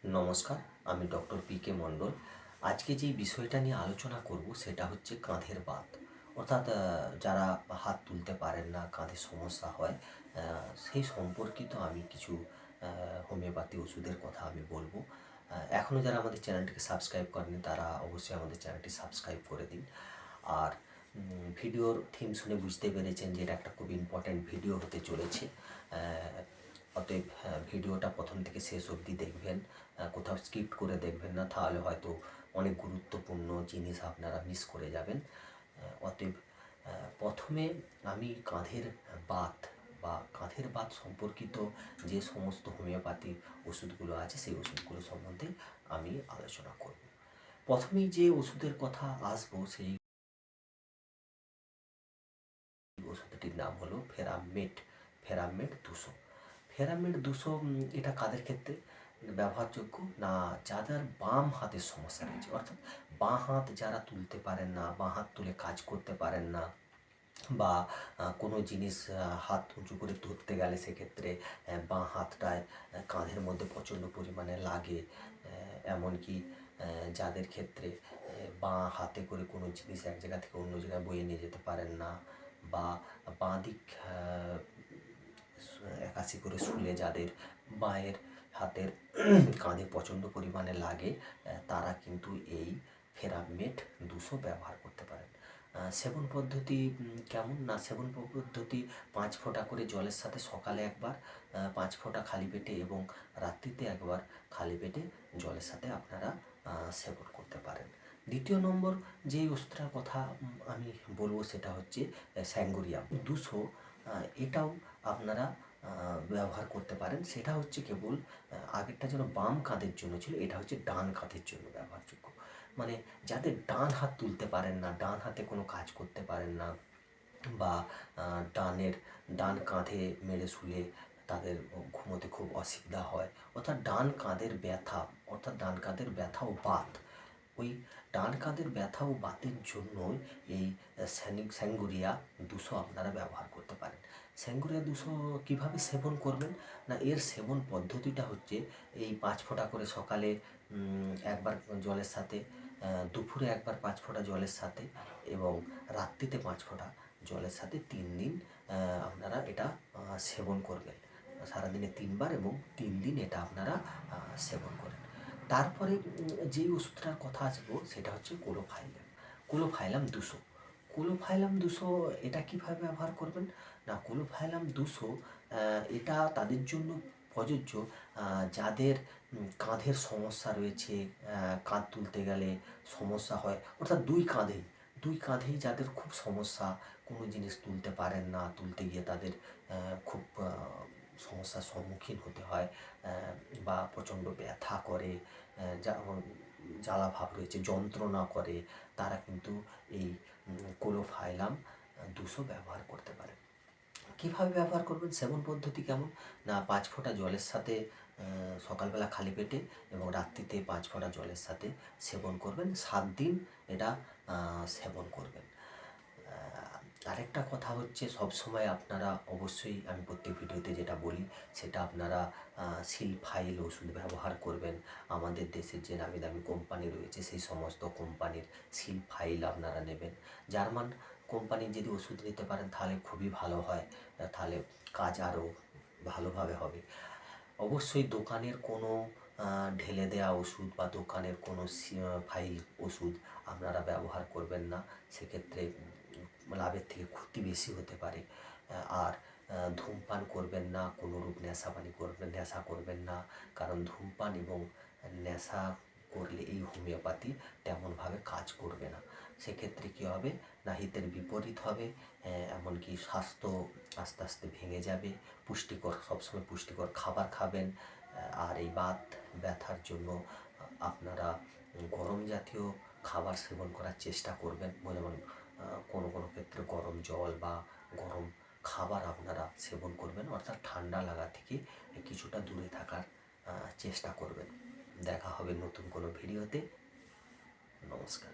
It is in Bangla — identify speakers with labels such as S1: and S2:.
S1: নমস্কার, আমি ডক্টর পি.কে মণ্ডল। আজকে যেই বিষয়টা নিয়ে আলোচনা করব সেটা হচ্ছে কাঁধের বাত। অর্থাৎ যারা হাত তুলতে পারেন না, কাঁধে সমস্যা হয়, সেই সম্পর্কিত আমি কিছু হোমিওপ্যাথি ওষুধের কথা আমি বলবো। এখনও যারা আমাদের চ্যানেলটিকে সাবস্ক্রাইব করেনি তারা অবশ্যই আমাদের চ্যানেলটি সাবস্ক্রাইব করে দিন। আর ভিডিওর থিম শুনে বুঝতে পেরেছেন যে এটা একটা খুব ইম্পর্ট্যান্ট ভিডিও হতে চলেছে। অতএব ভিডিওটা প্রথম থেকে শেষ অবধি দেখবেন, কোথাও স্কিপ করে দেখবেন না, তাহলে হয়তো অনেক গুরুত্বপূর্ণ জিনিস আপনারা মিস করে যাবেন। অতএব প্রথমে আমি কাঁধের বাত বা কাঁধের বাত সম্পর্কিত যে সমস্ত হোমিওপ্যাথি ওষুধগুলো আছে সেই ওষুধগুলো সম্বন্ধে আমি আলোচনা করব। প্রথমেই যে ওষুধের কথা আসবো সেই ওষুধটির নাম হলো ফেরামেট 200। ফেরামেট 200 এটা কাদের ক্ষেত্রে ব্যবহারযোগ্য না, যাদের বাম হাতের সমস্যা রয়েছে, অর্থাৎ বাঁ হাত যারা তুলতে পারেন না, বাঁ হাত তুলে কাজ করতে পারেন না, বা কোনো জিনিস হাত উঁচু করে ধরতে গেলে সেক্ষেত্রে বাঁ হাতটায় কাঁধের মধ্যে প্রচণ্ড পরিমাণে লাগে। এমনকি যাদের ক্ষেত্রে বাঁ হাতে করে কোনো জিনিস এক জায়গা থেকে অন্য জায়গায় বয়ে নিয়ে যেতে পারেন না, বা বাঁ দিক একাশি করে শুলে যাদের বাঁয়ের হাতের কাঁধে প্রচণ্ড পরিমাণে লাগে, তারা কিন্তু এই ফেরামেট 200 ব্যবহার করতে পারেন। সেবন পদ্ধতি কেমন না, সেবন পদ্ধতি 5 ফোঁটা করে জলের সাথে সকালে একবার, 5 ফোঁটা খালি পেটে, এবং রাত্রিতে একবার খালি পেটে জলের সাথে আপনারা সেবন করতে পারেন। দ্বিতীয় নম্বর যেই ওষুধটার কথা আমি বলবো সেটা হচ্ছে স্যাঙ্গোরিয়াম 200। এটাও আপনারা ব্যবহার করতে পারেন। সেটা হচ্ছে কেবল আগেরটা যেন বাম কাঁধের জন্য ছিল, এটা হচ্ছে ডান কাঁধের জন্য ব্যবহারযোগ্য। মানে যাদের ডান হাত তুলতে পারেন না, ডান হাতে কোনো কাজ করতে পারেন না, বা ডান কাঁধে মেরে শুলে তাদের ঘুমোতে খুব অসুবিধা হয়, অর্থাৎ ডান কাঁধের ব্যথা ও বাত, ওই ডান কাঁধের ব্যথা ও বাতের জন্য এই স্যাঙ্গোরিয়া 200 আপনারা ব্যবহার করতে পারেন। স্যাঙ্গোরিয়া 200 কীভাবে সেবন করবেন না, এর সেবন পদ্ধতিটা হচ্ছে এই 5 ফোঁটা করে সকালে একবার জলের সাথে, দুপুরে একবার 5 ফোঁটা জলের সাথে, এবং রাত্রিতে 5 ফোঁটা জলের সাথে 3 দিন আপনারা এটা সেবন করবেন। সারাদিনে 3 বার, এবং 3 দিন এটা আপনারা সেবন করেন। তারপরে যেই ওষুধটার কথা আসবো সেটা হচ্ছে কোলোফাইলাম 200। কোলোফাইলাম 200 এটা কীভাবে ব্যবহার করবেন না, কোলোফাইলাম 200 এটা তাদের জন্য প্রযোজ্য যাদের কাঁধের সমস্যা রয়েছে, কাঁধ তুলতে গেলে সমস্যা হয়, অর্থাৎ দুই কাঁধেই যাদের খুব সমস্যা, কোনো জিনিস তুলতে পারেন না, তুলতে গিয়ে তাদের খুব সমস্যার সম্মুখীন হতে হয়, বা প্রচণ্ড ব্যথা করে, যেমন জ্বালা ভাব রয়েছে, যন্ত্রণা করে, তারা কিন্তু এই কোলোফাইলাম 200 ব্যবহার করতে পারে। কীভাবে ব্যবহার করবেন, সেবন পদ্ধতি কেমন না, 5 ফোঁটা জলের সাথে সকালবেলা খালি পেটে, এবং রাত্রিতে 5 ফোঁটা জলের সাথে সেবন করবেন, 7 দিন এটা সেবন করবেন। আরেকটা কথা হচ্ছে, সবসময় আপনারা অবশ্যই, আমি প্রত্যেক ভিডিওতে যেটা বলি সেটা আপনারা সিলফাইল ওষুধ ব্যবহার করবেন। আমাদের দেশের যে নামি দামি কোম্পানি রয়েছে সেই সমস্ত কোম্পানির সিলফাইল আপনারা নেবেন। জার্মান কোম্পানির যদি ওষুধ নিতে পারেন তাহলে খুবই ভালো হয়, তাহলে কাজ আরও ভালোভাবে হবে। অবশ্যই দোকানের কোনো ঢেলে দেওয়া ওষুধ বা দোকানের কোনো ফাইল ওষুধ আপনারা ব্যবহার করবেন না, সেক্ষেত্রে লাভের থেকে ক্ষতি বেশি হতে পারে। আর ধূমপান করবেন না, কোনোরূপ নেশা করবেন না, কারণ ধূমপান এবং নেশা করলে এই হোমিওপ্যাথি তেমনভাবে কাজ করবে না। সেক্ষেত্রে কী হবে না, হিতের বিপরীত হবে, এমনকি স্বাস্থ্য আস্তে আস্তে ভেঙে যাবে। সবসময় পুষ্টিকর খাবার খাবেন। আর এই বাত ব্যথার জন্য আপনারা গরম জাতীয় খাবার সেবন করার চেষ্টা করবেন, যেমন কোনো ক্ষেত্রে গরম জল বা গরম খাবার আপনারা সেবন করবেন, অর্থাৎ ঠান্ডা লাগা থেকে কিছুটা দূরে থাকার চেষ্টা করবেন। দেখা হবে নতুন কোনো ভিডিওতে। নমস্কার।